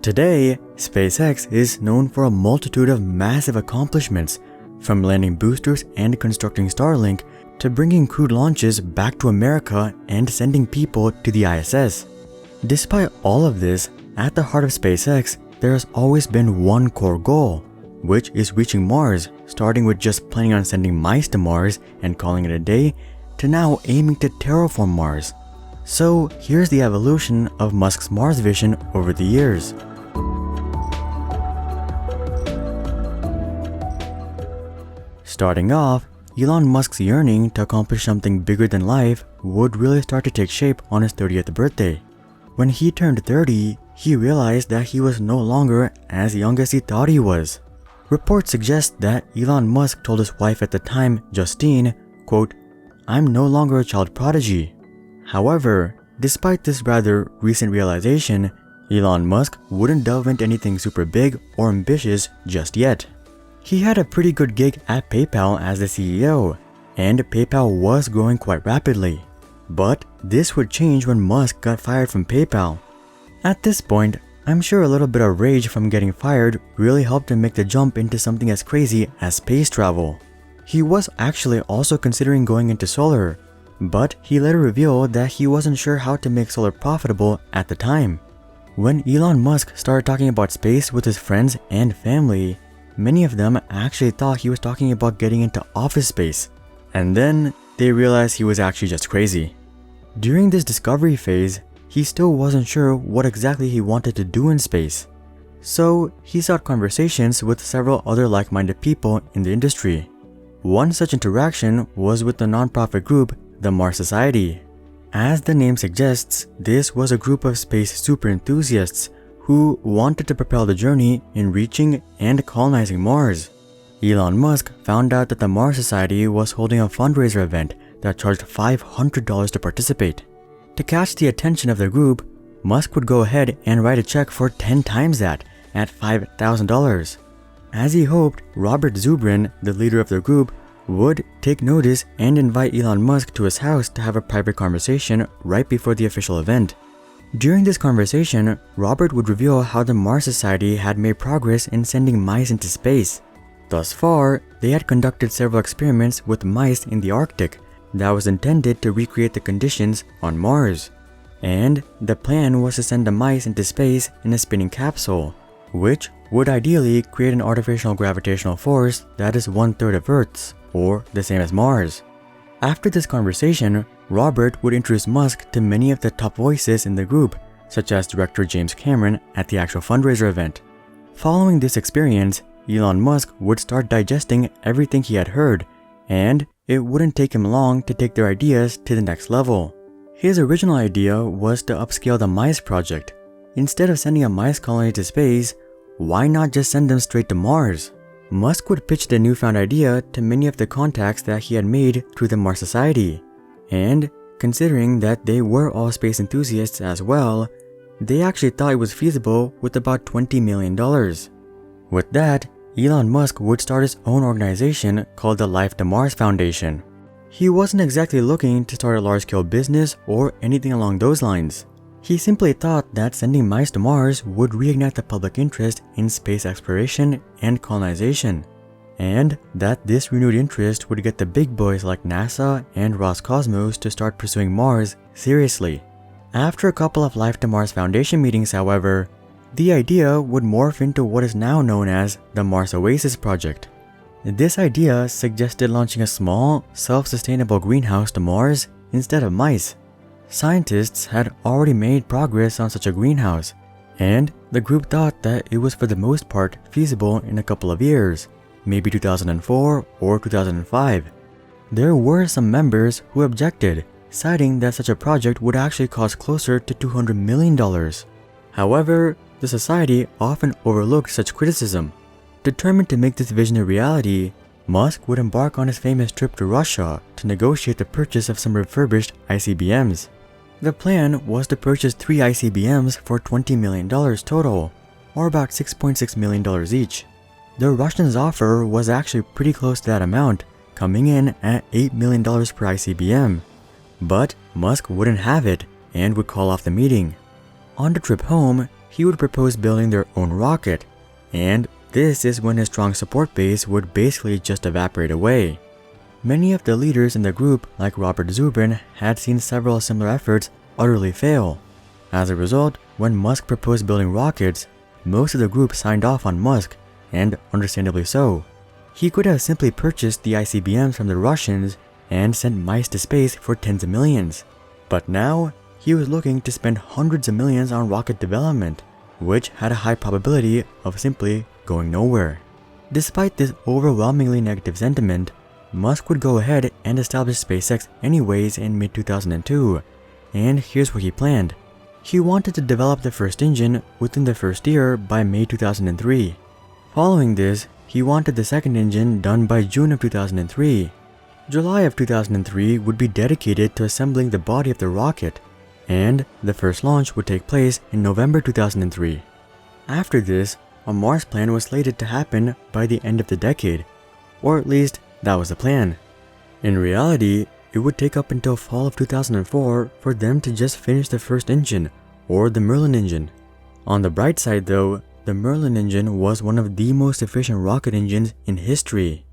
Today, SpaceX is known for a multitude of massive accomplishments, from landing boosters and constructing Starlink to bringing crewed launches back to America and sending people to the ISS. Despite all of this, at the heart of SpaceX, there has always been one core goal, which is reaching Mars, starting with just planning on sending mice to Mars and calling it a day, to now aiming to terraform Mars. So here's the evolution of Musk's Mars vision over the years. Starting off, Elon Musk's yearning to accomplish something bigger than life would really start to take shape on his 30th birthday. When he turned 30, he realized that he was no longer as young as he thought he was. Reports suggest that Elon Musk told his wife at the time, Justine, quote, "I'm no longer a child prodigy." However, despite this rather recent realization, Elon Musk wouldn't delve into anything super big or ambitious just yet. He had a pretty good gig at PayPal as the CEO, and PayPal was growing quite rapidly. But this would change when Musk got fired from PayPal. At this point, I'm sure a little bit of rage from getting fired really helped him make the jump into something as crazy as space travel. He was actually also considering going into solar, but he later revealed that he wasn't sure how to make solar profitable at the time. When Elon Musk started talking about space with his friends and family, many of them actually thought he was talking about getting into office space, and then they realized he was actually just crazy. During this discovery phase, he still wasn't sure what exactly he wanted to do in space. So he sought conversations with several other like-minded people in the industry. One such interaction was with the nonprofit group, the Mars Society. As the name suggests, this was a group of space super enthusiasts who wanted to propel the journey in reaching and colonizing Mars. Elon Musk found out that the Mars Society was holding a fundraiser event that charged $500 to participate. To catch the attention of the group, Musk would go ahead and write a check for 10 times that, at $5,000. As he hoped, Robert Zubrin, the leader of the group, would take notice and invite Elon Musk to his house to have a private conversation right before the official event. During this conversation, Robert would reveal how the Mars Society had made progress in sending mice into space. Thus far, they had conducted several experiments with mice in the Arctic that was intended to recreate the conditions on Mars. And the plan was to send the mice into space in a spinning capsule, which would ideally create an artificial gravitational force that is 1/3 of Earth's, or the same as Mars. After this conversation, Robert would introduce Musk to many of the top voices in the group, such as director James Cameron at the actual fundraiser event. Following this experience, Elon Musk would start digesting everything he had heard, and it wouldn't take him long to take their ideas to the next level. His original idea was to upscale the mice project. Instead of sending a mice colony to space, why not just send them straight to Mars? Musk would pitch the newfound idea to many of the contacts that he had made through the Mars Society. And considering that they were all space enthusiasts as well, they actually thought it was feasible with about $20 million. With that, Elon Musk would start his own organization called the Life to Mars Foundation. He wasn't exactly looking to start a large-scale business or anything along those lines. He simply thought that sending mice to Mars would reignite the public interest in space exploration and colonization, and that this renewed interest would get the big boys like NASA and Roscosmos to start pursuing Mars seriously. After a couple of Life to Mars Foundation meetings, however, the idea would morph into what is now known as the Mars Oasis project. This idea suggested launching a small, self-sustainable greenhouse to Mars instead of mice. Scientists had already made progress on such a greenhouse, and the group thought that it was for the most part feasible in a couple of years, maybe 2004 or 2005. There were some members who objected, citing that such a project would actually cost closer to $200 million. However, the society often overlooked such criticism. Determined to make this vision a reality, Musk would embark on his famous trip to Russia to negotiate the purchase of some refurbished ICBMs. The plan was to purchase 3 ICBMs for $20 million total, or about $6.6 million each. The Russians' offer was actually pretty close to that amount, coming in at $8 million per ICBM. But Musk wouldn't have it and would call off the meeting. On the trip home, he would propose building their own rocket, and this is when his strong support base would basically just evaporate away. Many of the leaders in the group, like Robert Zubrin, had seen several similar efforts utterly fail. As a result, when Musk proposed building rockets, most of the group signed off on Musk, and understandably so. He could have simply purchased the ICBMs from the Russians and sent mice to space for tens of millions. But now, he was looking to spend hundreds of millions on rocket development, which had a high probability of simply going nowhere. Despite this overwhelmingly negative sentiment, Musk would go ahead and establish SpaceX anyways in mid-2002, and here's what he planned. He wanted to develop the first engine within the first year by May 2003. Following this, he wanted the second engine done by June of 2003. July of 2003 would be dedicated to assembling the body of the rocket, and the first launch would take place in November 2003. After this, a Mars plan was slated to happen by the end of the decade, or at least that was the plan. In reality, it would take up until fall of 2004 for them to just finish the first engine, or the Merlin engine. On the bright side though, the Merlin engine was one of the most efficient rocket engines in history.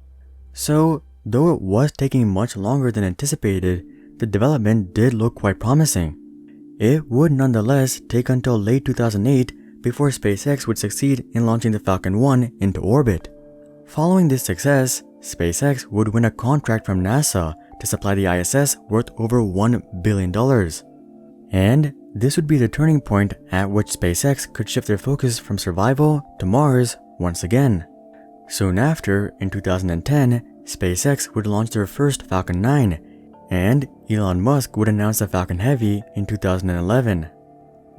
So, though it was taking much longer than anticipated, the development did look quite promising. It would nonetheless take until late 2008 before SpaceX would succeed in launching the Falcon 1 into orbit. Following this success, SpaceX would win a contract from NASA to supply the ISS worth over $1 billion. And this would be the turning point at which SpaceX could shift their focus from survival to Mars once again. Soon after, in 2010, SpaceX would launch their first Falcon 9, and Elon Musk would announce the Falcon Heavy in 2011.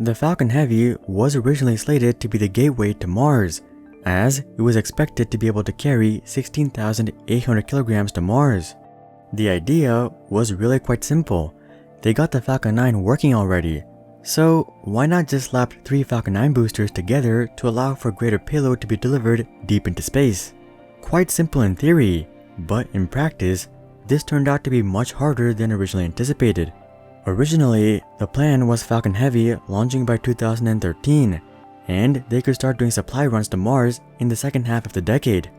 The Falcon Heavy was originally slated to be the gateway to Mars, as it was expected to be able to carry 16,800 kilograms to Mars. The idea was really quite simple. They got the Falcon 9 working already, so why not just slap 3 Falcon 9 boosters together to allow for greater payload to be delivered deep into space? Quite simple in theory, but in practice, this turned out to be much harder than originally anticipated. Originally, the plan was Falcon Heavy launching by 2013, and they could start doing supply runs to Mars in the second half of the decade.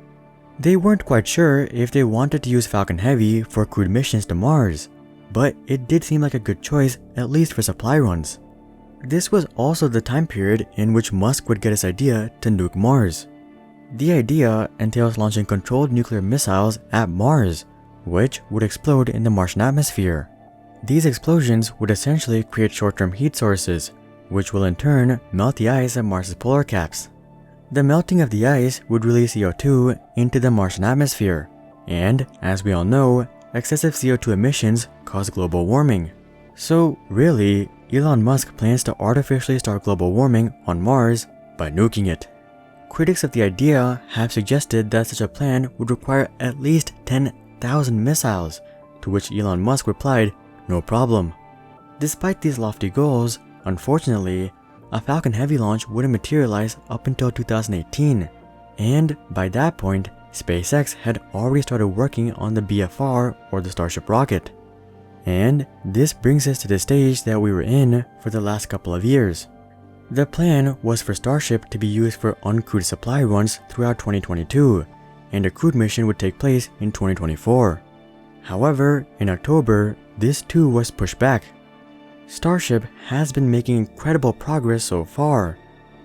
They weren't quite sure if they wanted to use Falcon Heavy for crewed missions to Mars, but it did seem like a good choice, at least for supply runs. This was also the time period in which Musk would get his idea to nuke Mars. The idea entails launching controlled nuclear missiles at Mars, which would explode in the Martian atmosphere. These explosions would essentially create short-term heat sources, which will in turn melt the ice at Mars's polar caps. The melting of the ice would release CO2 into the Martian atmosphere, and as we all know, excessive CO2 emissions cause global warming. So really, Elon Musk plans to artificially start global warming on Mars by nuking it. Critics of the idea have suggested that such a plan would require at least 10,000 missiles, to which Elon Musk replied, "No problem." Despite these lofty goals, unfortunately, a Falcon Heavy launch wouldn't materialize up until 2018, and by that point, SpaceX had already started working on the BFR, or the Starship Rocket. And this brings us to the stage that we were in for the last couple of years. The plan was for Starship to be used for uncrewed supply runs throughout 2022, and a crewed mission would take place in 2024. However, in October, this too was pushed back. Starship has been making incredible progress so far,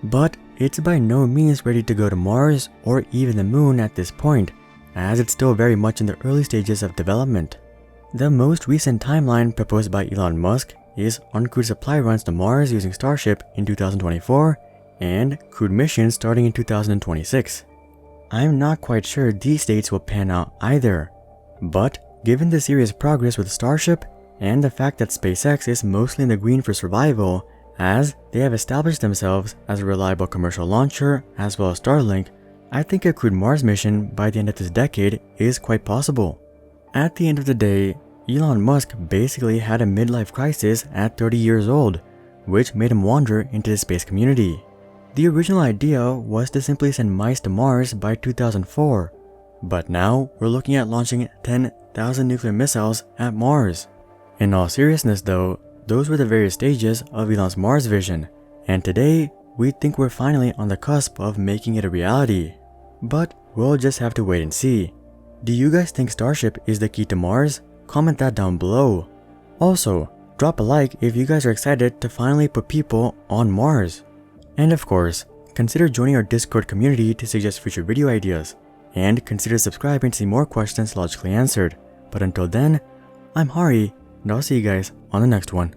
but it's by no means ready to go to Mars or even the Moon at this point, as it's still very much in the early stages of development. The most recent timeline proposed by Elon Musk is uncrewed supply runs to Mars using Starship in 2024 and crewed missions starting in 2026. I'm not quite sure these dates will pan out either, but given the serious progress with Starship and the fact that SpaceX is mostly in the green for survival, as they have established themselves as a reliable commercial launcher as well as Starlink, I think a crewed Mars mission by the end of this decade is quite possible. At the end of the day, Elon Musk basically had a midlife crisis at 30 years old, which made him wander into the space community. The original idea was to simply send mice to Mars by 2004, but now we're looking at launching 10,000 nuclear missiles at Mars. In all seriousness though, those were the various stages of Elon's Mars vision, and today we think we're finally on the cusp of making it a reality. But we'll just have to wait and see. Do you guys think Starship is the key to Mars? Comment that down below. Also, drop a like if you guys are excited to finally put people on Mars. And of course, consider joining our Discord community to suggest future video ideas. And consider subscribing to see more questions logically answered. But until then, I'm Hari, and I'll see you guys on the next one.